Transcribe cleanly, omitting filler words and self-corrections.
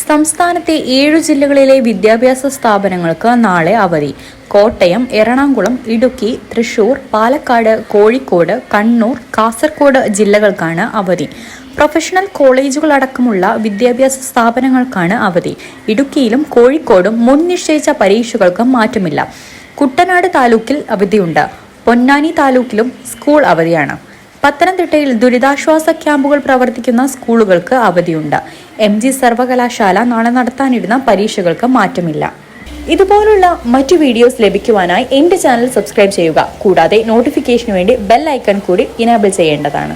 സംസ്ഥാനത്തെ 7 ജില്ലകളിലെ വിദ്യാഭ്യാസ സ്ഥാപനങ്ങൾക്ക് നാളെ അവധി. കോട്ടയം, എറണാകുളം, ഇടുക്കി, തൃശൂർ, പാലക്കാട്, കോഴിക്കോട്, കണ്ണൂർ, കാസർഗോഡ് ജില്ലകൾക്കാണ് അവധി. പ്രൊഫഷണൽ കോളേജുകളടക്കമുള്ള വിദ്യാഭ്യാസ സ്ഥാപനങ്ങൾക്കാണ് അവധി. ഇടുക്കിയിലും കോഴിക്കോടും മുൻ നിശ്ചയിച്ച പരീക്ഷകൾക്ക് മാറ്റമില്ല. കുട്ടനാട് താലൂക്കിൽ അവധിയുണ്ട്. പൊന്നാനി താലൂക്കിലും സ്കൂൾ അവധിയാണ്. പത്തനംതിട്ടയിൽ ദുരിതാശ്വാസ ക്യാമ്പുകൾ പ്രവർത്തിക്കുന്ന സ്കൂളുകൾക്ക് അവധിയുണ്ട്. MG സർവകലാശാല നാളെ നടത്താനിരുന്ന പരീക്ഷകൾക്ക് മാറ്റമില്ല. ഇതുപോലുള്ള മറ്റു വീഡിയോസ് ലഭിക്കുവാനായി എന്റെ ചാനൽ സബ്സ്ക്രൈബ് ചെയ്യുക. കൂടാതെ നോട്ടിഫിക്കേഷനു വേണ്ടി ബെൽ ഐക്കൺ കൂടി ഇനേബിൾ ചെയ്യേണ്ടതാണ്.